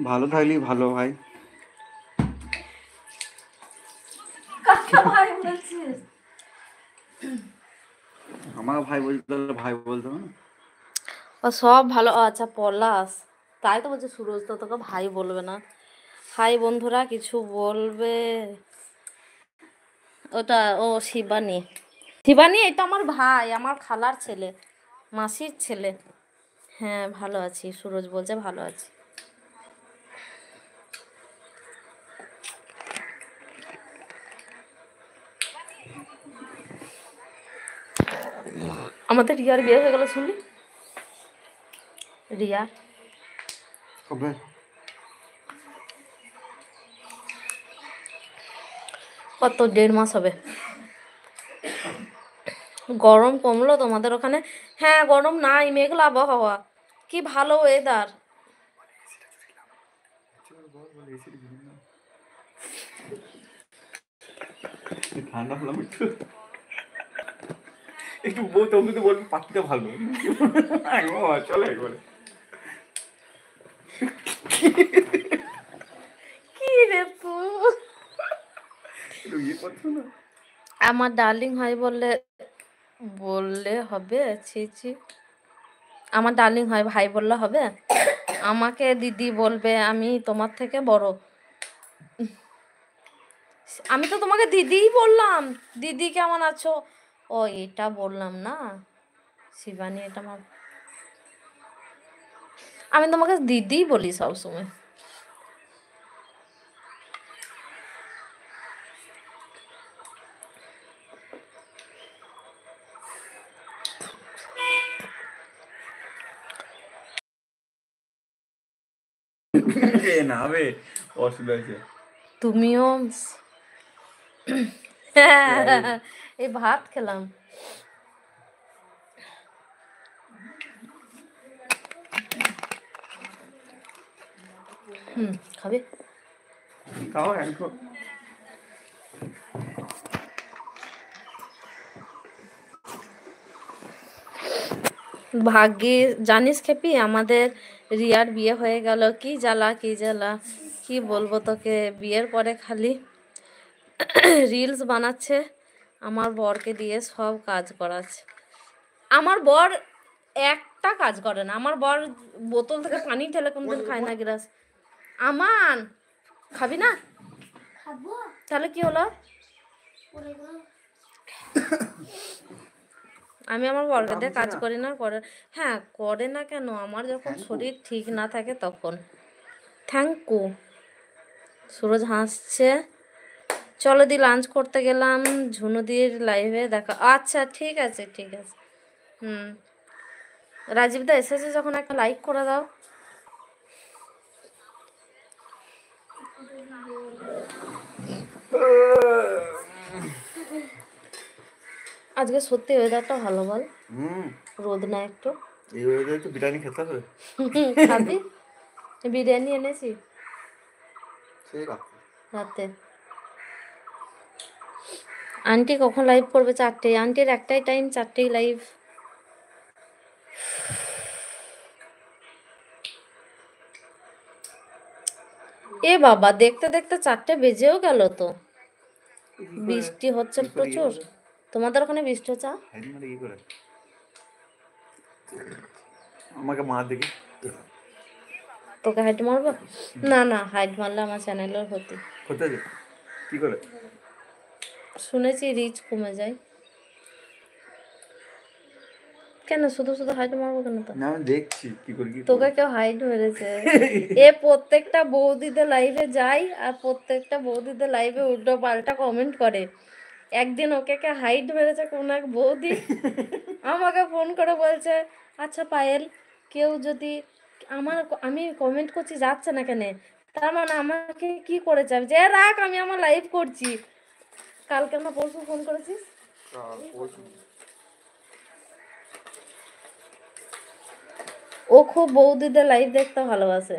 ভালো থাকলেই ভালো ভাই। ভাই বলছিস? আমার ভাই বলতে ভাই বলতো না। ও সব ভালো। আচ্ছা পলাশ, তাই তো বলছে সুরজ তো তোকে ভাই বলবে না। হাই বন্ধুরা, কিছু বলবে? ওটা ও শিবানী। শিবানী এটা আমার ভাই, আমার খালার ছেলে, মাসির ছেলে। হ্যাঁ ভালো আছি, সুরজ বলছে ভালো আছি। আমাদের রিয়ার বিয়ে হয়ে গেল শুনলি? রিয়া কবে? কত 1.5 মাস হবে। গরম কমলো তোমাদের ওখানে? হ্যাঁ গরম নাই, মেঘলা আবহাওয়া, কি ভালো ওয়েদার। ঠান্ডা হলাম একটু একটু তুমি তো বলবি পাখিটা ভালো চলে একবারে। কি রে একটু ইয়ে করছো না। আমার ডার্লিং হয় বললে বললে হবে? ছি ছি, আমার ডার্লিং হয় ভাই বললে হবে? আমাকে দিদি বলবে, আমি তোমার থেকে বড়। আমি তো তোমাকে দিদিই বললাম। দিদি কেমন আছো? ও এটা বললাম না শিবানী, এটা আমার, আমি তোমাকে দিদিই বলি সবসময়। না হবে, অসুবিধা আছে। তুমিও এই ভাত খেলাম। খাবে? খাও একটু। ভাগ্যে জানিস খেপি, আমাদের রিয়ার বিয়ে হয়ে গেল। কি জ্বালা কি জ্বালা, কি বলবো তোকে। বিয়ের পরে খালি রিলস বানাচ্ছে, আমার বরকে দিয়ে সব কাজ করাচ্ছে। আমার বর একটা কাজ করে না। আমার বর বোতল থেকে পানি ঢেলে কোনদিন খায় না গ্লাস। আমান খাবি না? তাহলে কি হলো? আমি আমার বরকে দিয়ে কাজ করি না করে? হ্যাঁ করে না কেন, আমার যখন শরীর ঠিক না থাকে তখন। Thank you. সুরজ হাসছে। চলো দি লাঞ্চ করতে গেলাম, ঝুনুদির লাইভে দেখা। আচ্ছা ঠিক আছে ঠিক আছে। রাজীব দা এসেছে যখন একটা লাইক করে দাও। আজকে সত্যি ওয়েদারটা ভালো বল, রোদ না একটু। এই ওয়েদারে তো বিরিয়ানি খেতে হবে। খাবি? বিরিয়ানি এনেছি সেই রাখো। রাতে। আন্টি কখন লাইভ করবে? 4টে। আন্টির একটাই টাইম, 4টেই লাইভ। এ বাবা, দেখতে দেখতে 4টে বেজেও গেল তো। বৃষ্টি হচ্ছে প্রচুর। তোমাদের ওখানে বৃষ্টি হচ্ছে? আমাকে মা দেখি। তোকে হাইট মারবো? না না, হাইট মারলে আমার চ্যানেলের ক্ষতি। কোথায় কি করে? শুনেছি রিচ কমে যায়। কেন শুধু শুধু হাইট মারবো কেন? তো না আমি দেখছি কি করি। তোকে কেউ হাইট মেরেছে? এ প্রত্যেকটা বৌদিদের লাইভে যায় আর প্রত্যেকটা বৌদিদের লাইভে উল্টো পাল্টা কমেন্ট করে। একদিন ওকে কে হাইট মেরেছে কোন এক বৌদি, আমাকে ফোন করে বলছে, আচ্ছা পায়েল, কেউ যদি আমি কমেন্ট করছি যাচ্ছে না কেন, তার মানে আমাকে কি করেছে? আমি যে রাখ, আমি আমার লাইভ করছি। কালকে না পরশু ফোন করেছিস? ও খুব বৌদিদের লাইভ দেখতে ভালোবাসে।